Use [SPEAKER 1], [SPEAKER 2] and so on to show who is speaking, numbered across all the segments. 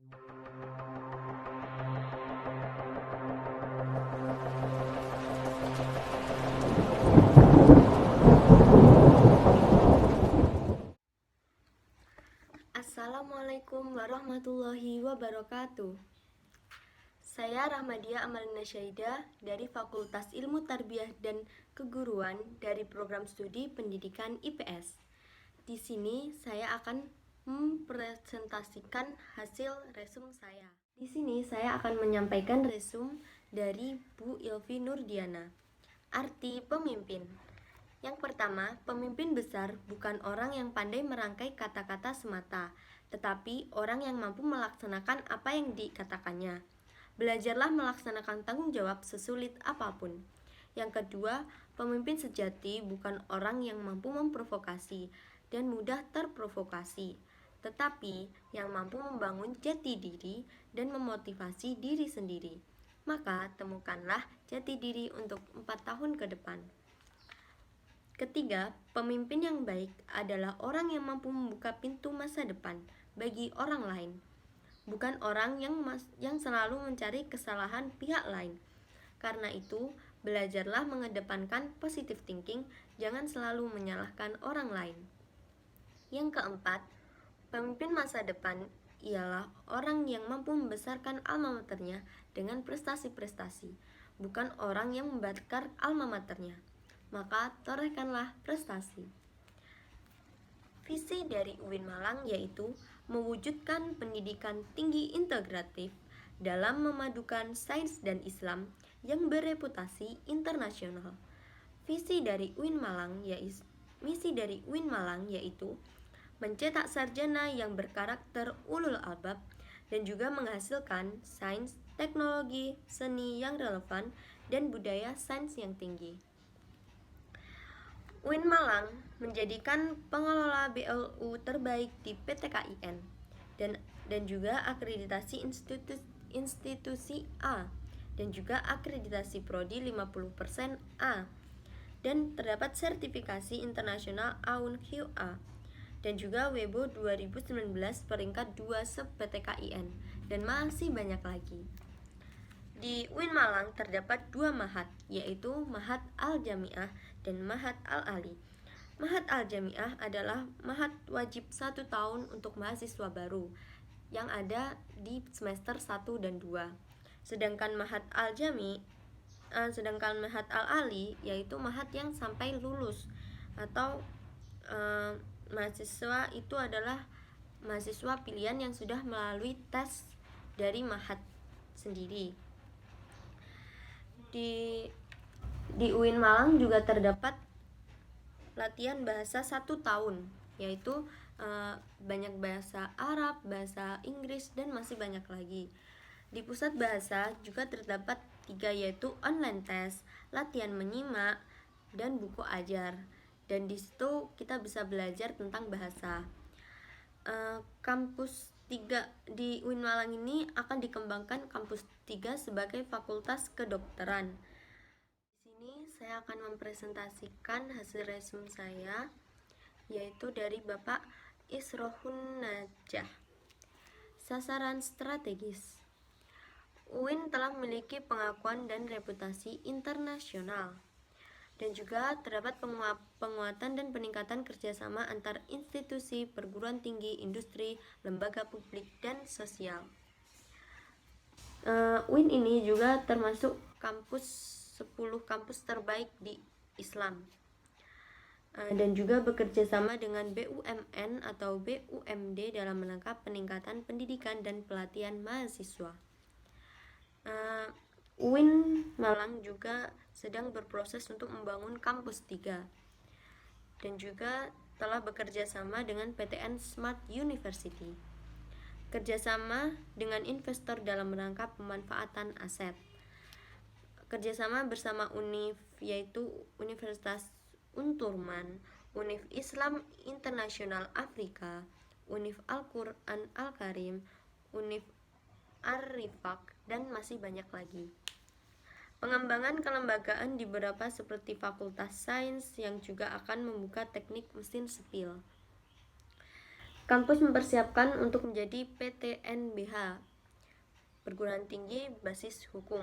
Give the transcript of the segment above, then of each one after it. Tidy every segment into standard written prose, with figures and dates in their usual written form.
[SPEAKER 1] Assalamualaikum warahmatullahi wabarakatuh. Saya Rahmadia Amalina Syahidah dari Fakultas Ilmu Tarbiyah dan Keguruan dari Program Studi Pendidikan IPS. Di sini saya akan mempresentasikan hasil resum saya. Di sini saya akan menyampaikan resum dari Bu Ilvi Nurdiana. Arti pemimpin. Yang pertama, pemimpin besar bukan orang yang pandai merangkai kata-kata semata, tetapi orang yang mampu melaksanakan apa yang dikatakannya. Belajarlah melaksanakan tanggung jawab sesulit apapun. Yang kedua, pemimpin sejati bukan orang yang mampu memprovokasi dan mudah terprovokasi, tetapi yang mampu membangun jati diri dan memotivasi diri sendiri. Maka temukanlah jati diri untuk 4 tahun ke depan. Ketiga, pemimpin yang baik adalah orang yang mampu membuka pintu masa depan bagi orang lain, bukan orang yang selalu mencari kesalahan pihak lain. Karena itu, belajarlah mengedepankan positive thinking, jangan selalu menyalahkan orang lain. Yang keempat, pemimpin masa depan ialah orang yang mampu membesarkan alma maternya dengan prestasi-prestasi, bukan orang yang membakar alma maternya. Maka torehkanlah prestasi. Visi dari UIN Malang yaitu mewujudkan pendidikan tinggi integratif dalam memadukan sains dan Islam yang bereputasi internasional. Misi dari UIN Malang yaitu mencetak sarjana yang berkarakter ulul albab dan juga menghasilkan sains, teknologi, seni yang relevan dan budaya sains yang tinggi. UIN Malang menjadikan pengelola BLU terbaik di PTKIN dan juga akreditasi institusi A dan juga akreditasi prodi 50% A dan terdapat sertifikasi internasional AUN QA dan juga WEBO 2019 peringkat 2 se-PTKIN dan masih banyak lagi. Di UIN Malang terdapat 2 mahat, yaitu Mahat Al-Jamiah dan Mahat Al-Ali. Mahat Al-Jamiah adalah mahat wajib 1 tahun untuk mahasiswa baru yang ada di semester 1 dan 2. Sedangkan Mahat Al-Ali yaitu mahat yang sampai lulus atau mahasiswa itu adalah mahasiswa pilihan yang sudah melalui tes dari mahat sendiri. Di UIN Malang juga terdapat latihan bahasa 1 tahun, yaitu banyak bahasa Arab, bahasa Inggris, dan masih banyak lagi. Di pusat bahasa juga terdapat 3, yaitu online test, latihan menyimak, dan buku ajar. Dan di situ kita bisa belajar tentang bahasa. Kampus 3 di UIN Malang ini akan dikembangkan kampus 3 sebagai fakultas kedokteran. Di sini saya akan mempresentasikan hasil resum saya, yaitu dari Bapak Isrohun Najah. Sasaran strategis. UIN telah memiliki pengakuan dan reputasi internasional, dan juga terdapat penguatan dan peningkatan kerjasama antar institusi, perguruan tinggi, industri, lembaga publik, dan sosial. UIN ini juga termasuk 10 kampus terbaik di Islam, dan juga bekerja sama dengan BUMN atau BUMD dalam rangka peningkatan pendidikan dan pelatihan mahasiswa. UIN Malang juga sedang berproses untuk membangun kampus 3 dan juga telah bekerja sama dengan PTN Smart University, kerjasama dengan investor dalam rangka pemanfaatan aset, kerjasama bersama UNIF yaitu Universitas Unturman, UNIF Islam Internasional Afrika, UNIF Al-Quran Al-Karim, UNIF Ar-Rifaq, dan masih banyak lagi. Pengembangan kelembagaan di beberapa seperti Fakultas Sains yang juga akan membuka teknik mesin sipil. Kampus mempersiapkan untuk menjadi PTNBH, perguruan tinggi basis hukum.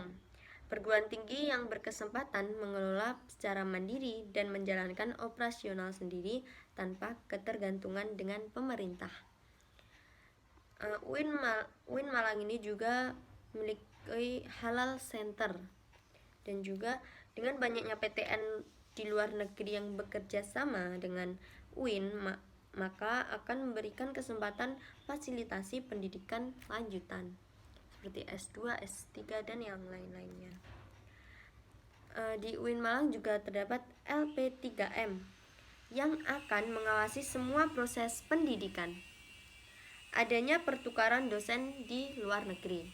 [SPEAKER 1] Perguruan tinggi yang berkesempatan mengelola secara mandiri dan menjalankan operasional sendiri tanpa ketergantungan dengan pemerintah. UIN Malang ini juga memiliki Halal Center, dan juga dengan banyaknya PTN di luar negeri yang bekerja sama dengan UIN, maka akan memberikan kesempatan fasilitasi pendidikan lanjutan seperti S2, S3, dan yang lain-lainnya. Di UIN Malang juga terdapat LP3M yang akan mengawasi semua proses pendidikan. Adanya pertukaran dosen di luar negeri.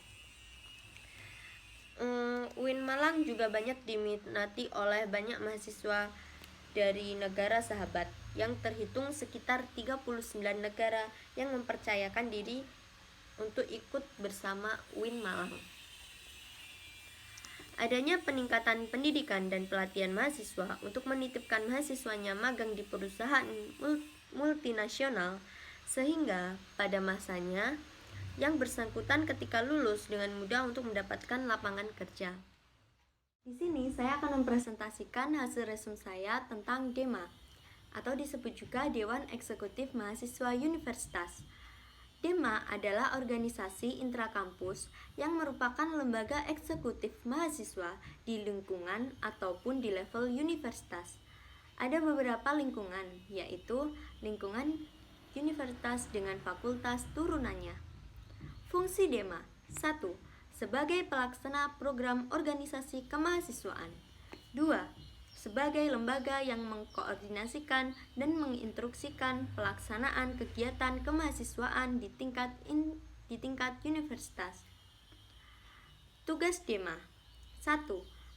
[SPEAKER 1] UIN Malang juga banyak diminati oleh banyak mahasiswa dari negara sahabat, yang terhitung sekitar 39 negara yang mempercayakan diri untuk ikut bersama UIN Malang. Adanya peningkatan pendidikan dan pelatihan mahasiswa untuk menitipkan mahasiswanya magang di perusahaan multinasional, sehingga pada masanya yang bersangkutan ketika lulus dengan mudah untuk mendapatkan lapangan kerja. Di sini saya akan mempresentasikan hasil resume saya tentang DEMA, atau disebut juga Dewan Eksekutif Mahasiswa Universitas. DEMA adalah organisasi intrakampus yang merupakan lembaga eksekutif mahasiswa di lingkungan ataupun di level universitas. Ada beberapa lingkungan, yaitu lingkungan universitas dengan fakultas turunannya. Fungsi DEMA: 1. Sebagai pelaksana program organisasi kemahasiswaan. 2. Sebagai lembaga yang mengkoordinasikan dan menginstruksikan pelaksanaan kegiatan kemahasiswaan di tingkat universitas. Tugas DEMA: 1.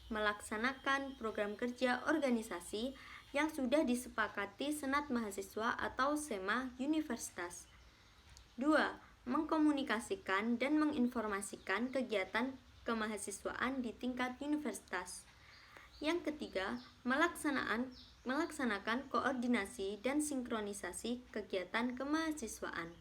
[SPEAKER 1] Melaksanakan program kerja organisasi yang sudah disepakati Senat Mahasiswa atau SEMA Universitas. 2. Mengkomunikasikan dan menginformasikan kegiatan kemahasiswaan di tingkat universitas. Yang ketiga, melaksanakan koordinasi dan sinkronisasi kegiatan kemahasiswaan.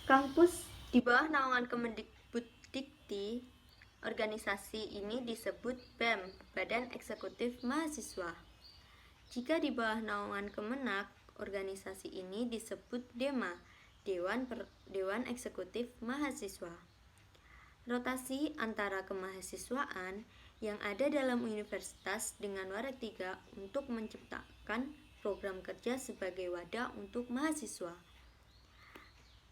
[SPEAKER 1] Kampus di bawah naungan Kemendikbuddikti, organisasi ini disebut BEM, Badan Eksekutif Mahasiswa. Jika di bawah naungan Kemenak, organisasi ini disebut DEMA, Dewan Eksekutif Mahasiswa. Rotasi antara kemahasiswaan yang ada dalam universitas dengan warak 3 untuk menciptakan program kerja sebagai wadah untuk mahasiswa.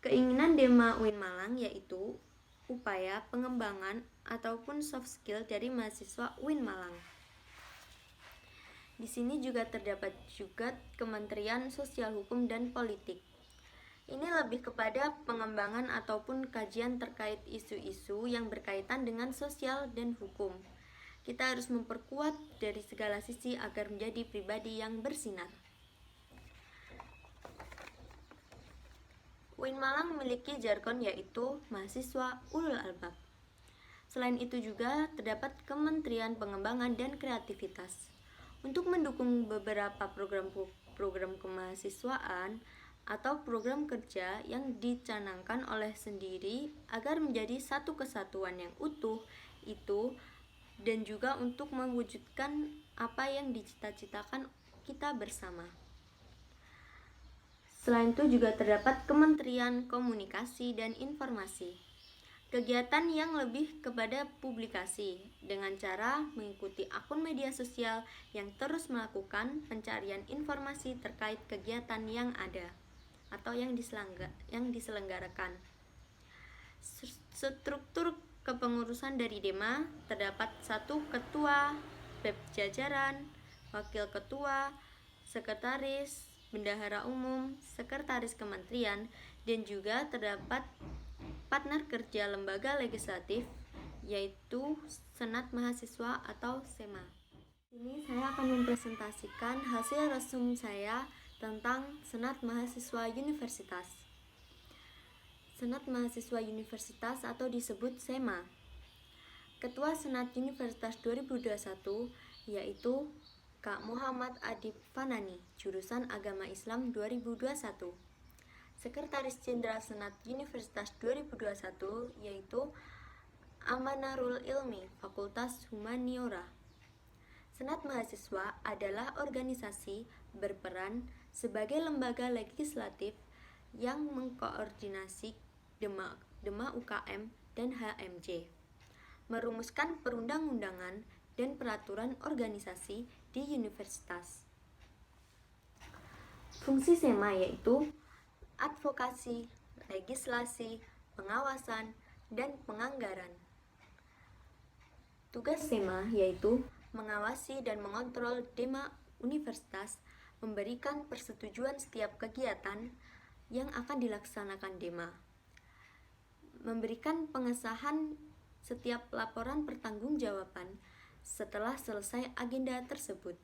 [SPEAKER 1] Keinginan DEMA UIN Malang yaitu upaya pengembangan ataupun soft skill dari mahasiswa UIN Malang. Di sini juga terdapat juga Kementerian Sosial Hukum dan Politik. Ini lebih kepada pengembangan ataupun kajian terkait isu-isu yang berkaitan dengan sosial dan hukum. Kita harus memperkuat dari segala sisi agar menjadi pribadi yang bersinar. UIN Malang memiliki jargon yaitu mahasiswa ulul albab. Selain itu juga terdapat Kementerian Pengembangan dan Kreativitas. Untuk mendukung beberapa program kemahasiswaan atau program kerja yang dicanangkan oleh sendiri agar menjadi satu kesatuan yang utuh itu, dan juga untuk mewujudkan apa yang dicita-citakan kita bersama. Selain itu juga terdapat Kementerian Komunikasi dan Informasi. Kegiatan yang lebih kepada publikasi dengan cara mengikuti akun media sosial yang terus melakukan pencarian informasi terkait kegiatan yang ada atau yang diselenggarakan. Struktur kepengurusan dari DEMA terdapat 1 ketua, BEM jajaran, wakil ketua, sekretaris, bendahara umum, sekretaris kementerian, dan juga terdapat partner kerja lembaga legislatif yaitu Senat Mahasiswa atau SEMA. Ini saya akan mempresentasikan hasil resume saya tentang Senat Mahasiswa Universitas. Senat Mahasiswa Universitas atau disebut SEMA. Ketua Senat Universitas 2021 yaitu Kak Muhammad Adib Fanani, jurusan Agama Islam 2021. Sekretaris Jenderal Senat Universitas 2021 yaitu Amanarul Ilmi, Fakultas Humaniora. Senat Mahasiswa adalah organisasi berperan sebagai lembaga legislatif yang mengkoordinasi Dema UKM dan HMJ, merumuskan perundang-undangan dan peraturan organisasi di universitas. Fungsi SEMA yaitu advokasi, legislasi, pengawasan, dan penganggaran. Tugas SEMA yaitu mengawasi dan mengontrol Dema Universitas, memberikan persetujuan setiap kegiatan yang akan dilaksanakan Dema, memberikan pengesahan setiap laporan pertanggungjawaban setelah selesai agenda tersebut,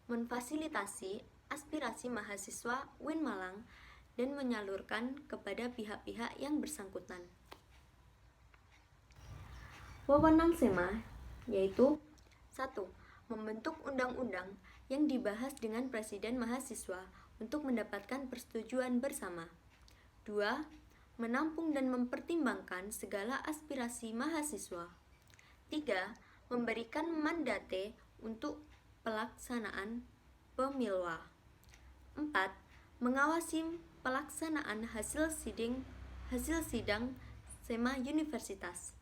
[SPEAKER 1] memfasilitasi aspirasi mahasiswa UIN Malang dan menyalurkan kepada pihak-pihak yang bersangkutan. Wewenang SEMA yaitu 1. Membentuk undang-undang yang dibahas dengan Presiden Mahasiswa untuk mendapatkan persetujuan bersama. 2. Menampung dan mempertimbangkan segala aspirasi mahasiswa. 3. Memberikan mandate untuk pelaksanaan pemilwa. 4. Mengawasi pelaksanaan hasil sidang SEMA Universitas.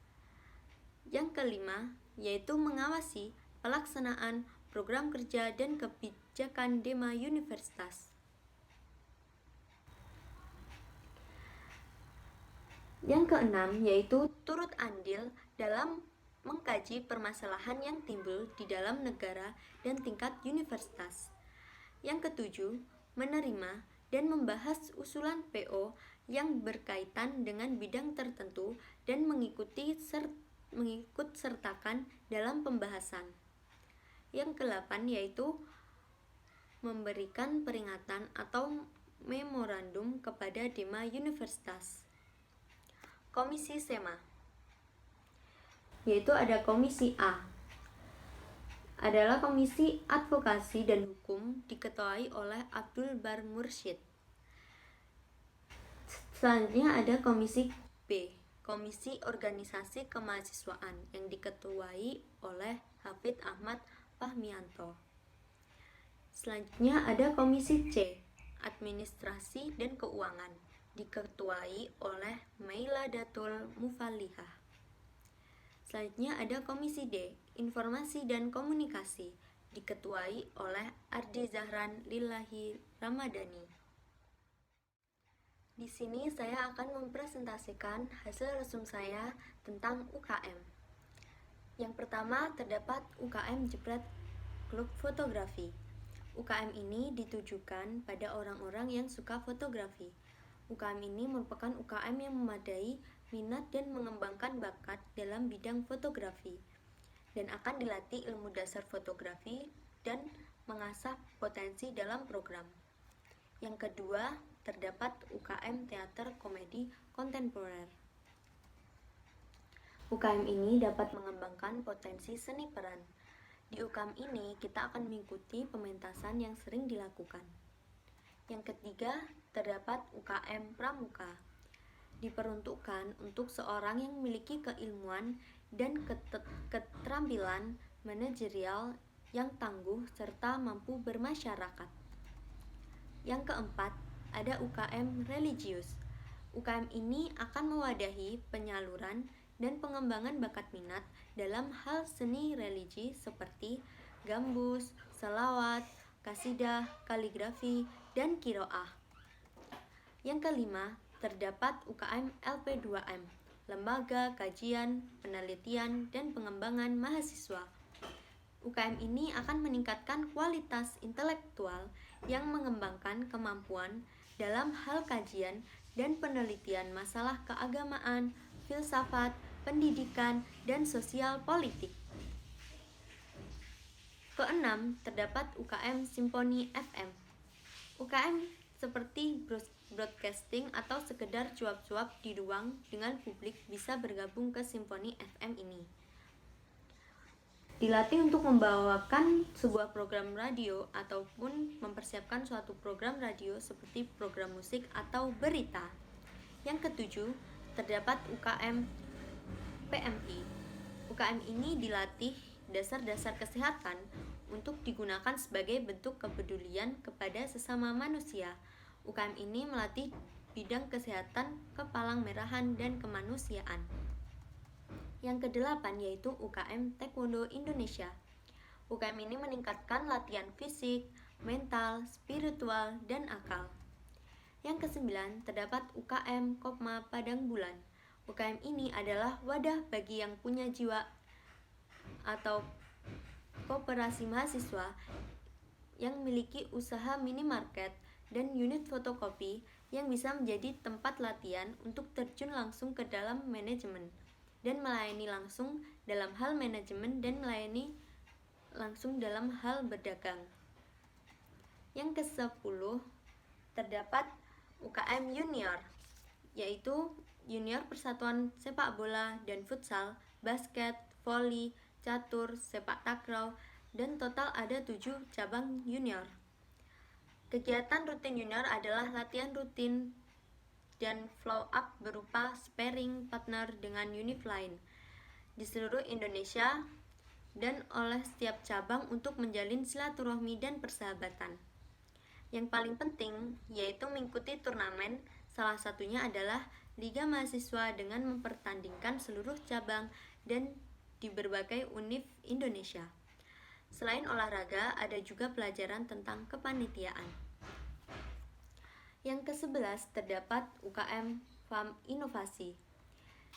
[SPEAKER 1] Yang kelima, yaitu mengawasi pelaksanaan program kerja dan kebijakan Dema Universitas. Yang keenam, yaitu turut andil dalam mengkaji permasalahan yang timbul di dalam negara dan tingkat universitas. Yang ketujuh, menerima dan membahas usulan PO yang berkaitan dengan bidang tertentu dan mengikut sertakan dalam pembahasan. Yang ke-8 yaitu memberikan peringatan atau memorandum kepada Dema Universitas. Komisi SEMA yaitu ada Komisi A, adalah Komisi Advokasi dan Hukum, diketuai oleh Abdul Bar Mursyid. Selanjutnya ada Komisi B, Komisi Organisasi Kemahasiswaan, yang diketuai oleh Hafidz Ahmad Fahmianto. Selanjutnya ada Komisi C, Administrasi dan Keuangan, diketuai oleh Mailadatul Mufalihah. Selanjutnya ada Komisi D, Informasi dan Komunikasi, diketuai oleh Ardi Zahran Lillahi Ramadhani. Di sini saya akan mempresentasikan hasil resum saya tentang UKM. Yang pertama terdapat UKM Jepret Klub Fotografi. UKM ini ditujukan pada orang-orang yang suka fotografi. UKM ini merupakan UKM yang memadai minat dan mengembangkan bakat dalam bidang fotografi, dan akan dilatih ilmu dasar fotografi dan mengasah potensi dalam program. Yang kedua, terdapat UKM Teater Komedi Kontemporer. UKM ini dapat mengembangkan potensi seni peran. Di UKM ini kita akan mengikuti pementasan yang sering dilakukan. Yang ketiga, terdapat UKM Pramuka. Diperuntukkan untuk seorang yang memiliki keilmuan dan keterampilan manajerial yang tangguh serta mampu bermasyarakat. Yang keempat, ada UKM Religius. UKM ini akan mewadahi penyaluran dan pengembangan bakat minat dalam hal seni religi seperti gambus, selawat, kasidah, kaligrafi, dan qiraah. Yang kelima, terdapat UKM LP2M, Lembaga Kajian, Penelitian, dan Pengembangan Mahasiswa. UKM ini akan meningkatkan kualitas intelektual yang mengembangkan kemampuan dalam hal kajian dan penelitian masalah keagamaan, filsafat, pendidikan, dan sosial politik. Keenam, terdapat UKM Simfoni FM. UKM seperti broadcasting atau sekedar cuap-cuap di ruang dengan publik bisa bergabung ke Simfoni FM ini. dilatih untuk membawakan sebuah program radio ataupun mempersiapkan suatu program radio seperti program musik atau berita. Yang ketujuh, terdapat UKM PMI. UKM ini dilatih dasar-dasar kesehatan untuk digunakan sebagai bentuk kepedulian kepada sesama manusia. UKM ini melatih bidang kesehatan, kepalang merahan, dan kemanusiaan. Yang kedelapan yaitu UKM Taekwondo Indonesia. UKM ini meningkatkan latihan fisik, mental, spiritual, dan akal. Yang kesembilan terdapat UKM Kopma Padang Bulan. UKM ini adalah wadah bagi yang punya jiwa atau koperasi mahasiswa yang memiliki usaha minimarket dan unit fotokopi yang bisa menjadi tempat latihan untuk terjun langsung ke dalam manajemen dan melayani langsung dalam hal manajemen dan melayani langsung dalam hal berdagang. Yang ke-10 terdapat UKM Junior, yaitu Junior Persatuan Sepak Bola dan Futsal, Basket, Voli, Catur, Sepak Takraw, dan total ada 7 cabang junior. Kegiatan rutin junior adalah latihan rutin dan flow up berupa sparring partner dengan unit lain di seluruh Indonesia dan oleh setiap cabang untuk menjalin silaturahmi dan persahabatan. Yang paling penting yaitu mengikuti turnamen, salah satunya adalah Liga Mahasiswa dengan mempertandingkan seluruh cabang dan di berbagai univ Indonesia. Selain olahraga, ada juga pelajaran tentang kepanitiaan. Yang ke-11 terdapat UKM FAM Inovasi.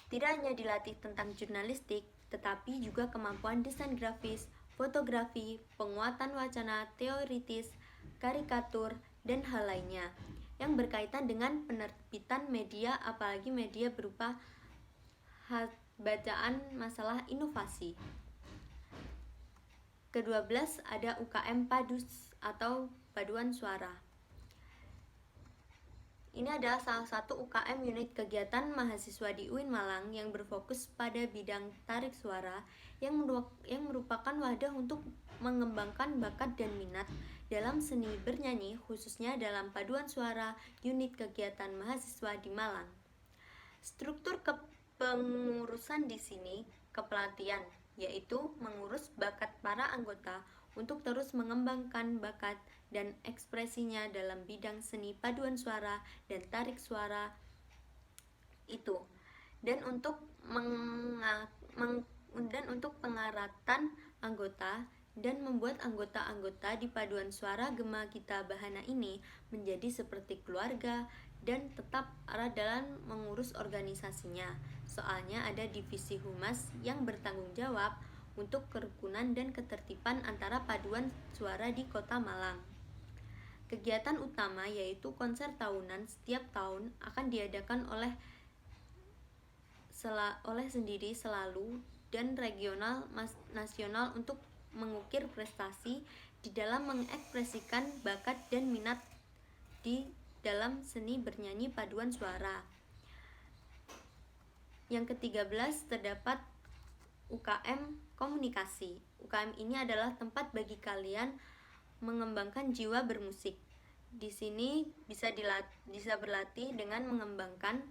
[SPEAKER 1] Tidak hanya dilatih tentang jurnalistik, tetapi juga kemampuan desain grafis, fotografi, penguatan wacana teoritis, karikatur, dan hal lainnya yang berkaitan dengan penerbitan media, apalagi media berupa bacaan masalah inovasi. Ke-12 ada UKM Padus atau Paduan Suara. Ini adalah salah satu UKM unit kegiatan mahasiswa di UIN Malang yang berfokus pada bidang tarik suara yang merupakan wadah untuk mengembangkan bakat dan minat dalam seni bernyanyi, khususnya dalam paduan suara unit kegiatan mahasiswa di Malang. Struktur kepengurusan di sini kepelatihan, yaitu mengurus bakat para anggota untuk terus mengembangkan bakat dan ekspresinya dalam bidang seni paduan suara dan tarik suara itu, dan untuk pengaratan anggota dan membuat anggota-anggota di paduan suara Gema Gita Bahana ini menjadi seperti keluarga dan tetap erat dalam mengurus organisasinya. Soalnya ada divisi humas yang bertanggung jawab untuk kerukunan dan ketertiban antara paduan suara di Kota Malang. Kegiatan utama yaitu konser tahunan setiap tahun akan diadakan oleh sendiri selalu dan regional nasional untuk mengukir prestasi di dalam mengekspresikan bakat dan minat di dalam seni bernyanyi paduan suara. Yang ke-13 terdapat UKM Komunikasi. UKM ini adalah tempat bagi kalian mengembangkan jiwa bermusik. Di sini bisa berlatih dengan mengembangkan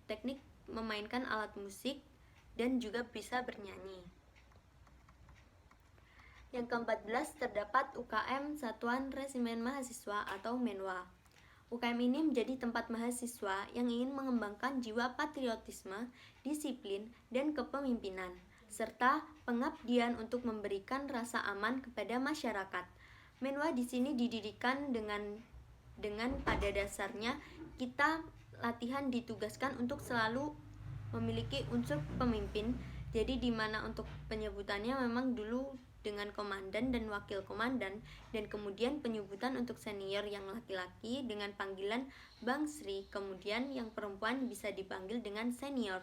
[SPEAKER 1] teknik memainkan alat musik dan juga bisa bernyanyi. Yang ke-14 terdapat UKM Satuan Resimen Mahasiswa atau MENWA. UKM ini menjadi tempat mahasiswa yang ingin mengembangkan jiwa patriotisme, disiplin, dan kepemimpinan, serta pengabdian untuk memberikan rasa aman kepada masyarakat. MENWA di sini didirikan dengan pada dasarnya kita latihan ditugaskan untuk selalu memiliki unsur pemimpin. Jadi di mana untuk penyebutannya memang dulu dengan komandan dan wakil komandan, dan kemudian penyebutan untuk senior yang laki-laki dengan panggilan Bang Sri, kemudian yang perempuan bisa dipanggil dengan senior.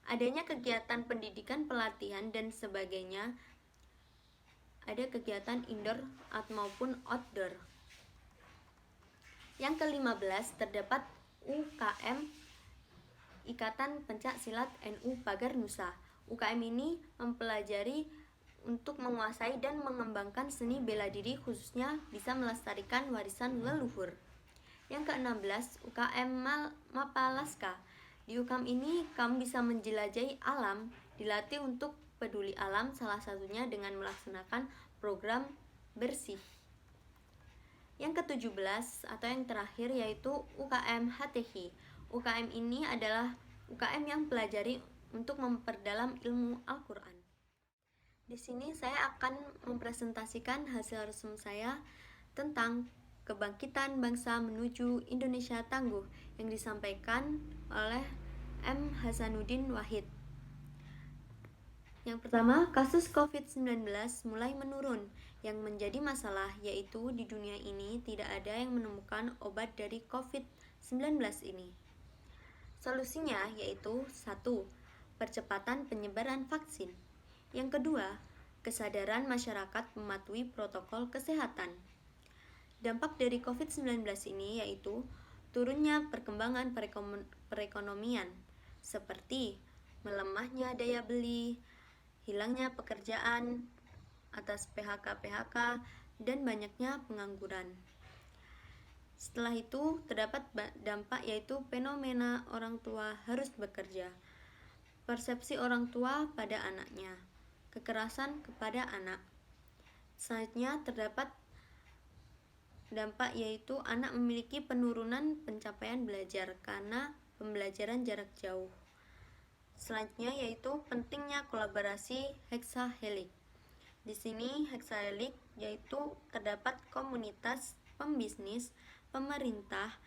[SPEAKER 1] Adanya kegiatan pendidikan, pelatihan, dan sebagainya. Ada kegiatan indoor maupun outdoor. Yang ke-15 terdapat UKM Ikatan Pencak Silat NU Pagar Nusa. UKM ini mempelajari untuk menguasai dan mengembangkan seni bela diri, khususnya bisa melestarikan warisan leluhur. Yang ke-16, UKM Mapalaska. Di UKM ini kamu bisa menjelajahi alam, dilatih untuk peduli alam, salah satunya dengan melaksanakan program bersih. Yang ke-17 atau yang terakhir yaitu UKM HTI. UKM ini adalah UKM yang pelajari untuk memperdalam ilmu Al-Quran. Di sini saya akan mempresentasikan hasil resume saya tentang Kebangkitan Bangsa Menuju Indonesia Tangguh yang disampaikan oleh M. Hasanuddin Wahid. Yang pertama, kasus COVID-19 mulai menurun. Yang menjadi masalah yaitu di dunia ini tidak ada yang menemukan obat dari COVID-19 ini. Solusinya yaitu 1. Percepatan penyebaran vaksin. Yang kedua, kesadaran masyarakat mematuhi protokol kesehatan. Dampak dari COVID-19 ini yaitu turunnya perkembangan perekonomian seperti melemahnya daya beli, hilangnya pekerjaan atas PHK, dan banyaknya pengangguran. Setelah itu terdapat dampak yaitu fenomena orang tua harus bekerja, persepsi orang tua pada anaknya, kekerasan kepada anak. Selanjutnya terdapat dampak yaitu anak memiliki penurunan pencapaian belajar karena pembelajaran jarak jauh. Selanjutnya yaitu pentingnya kolaborasi hexahelik. Di sini hexahelik yaitu terdapat komunitas, pembisnis, pemerintah,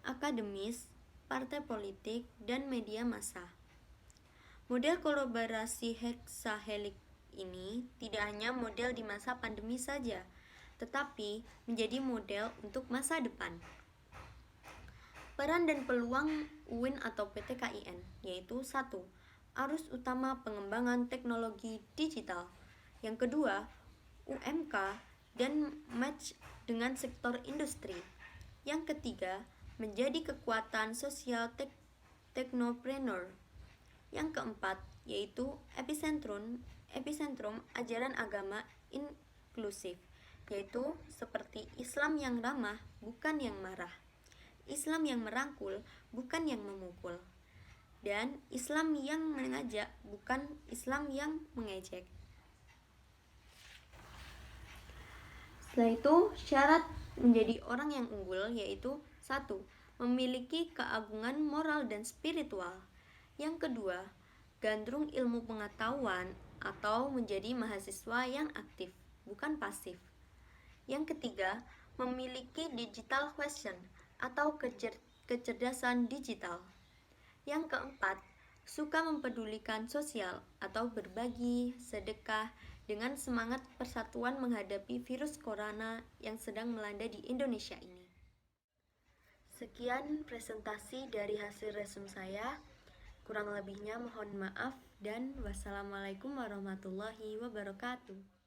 [SPEAKER 1] akademis, partai politik, dan media massa. Model kolaborasi hexahelik ini tidak hanya model di masa pandemi saja, tetapi menjadi model untuk masa depan. Peran dan peluang UIN atau PTKIN yaitu 1. Arus utama pengembangan teknologi digital. Yang kedua, UMK dan match dengan sektor industri. Yang ketiga, menjadi kekuatan sosial teknopreneur. Yang keempat, yaitu epicentrum ajaran agama inklusif, yaitu seperti Islam yang ramah, bukan yang marah, Islam yang merangkul, bukan yang memukul, dan Islam yang mengajak, bukan Islam yang mengejek. Setelah itu, syarat menjadi orang yang unggul yaitu 1. Memiliki keagungan moral dan spiritual. Yang kedua, gandrung ilmu pengetahuan atau menjadi mahasiswa yang aktif, bukan pasif. Yang ketiga, memiliki digital quotient atau kecerdasan digital. Yang keempat, suka mempedulikan sosial atau berbagi, sedekah dengan semangat persatuan menghadapi virus corona yang sedang melanda di Indonesia ini. Sekian presentasi dari hasil resume saya. Kurang lebihnya mohon maaf dan wassalamualaikum warahmatullahi wabarakatuh.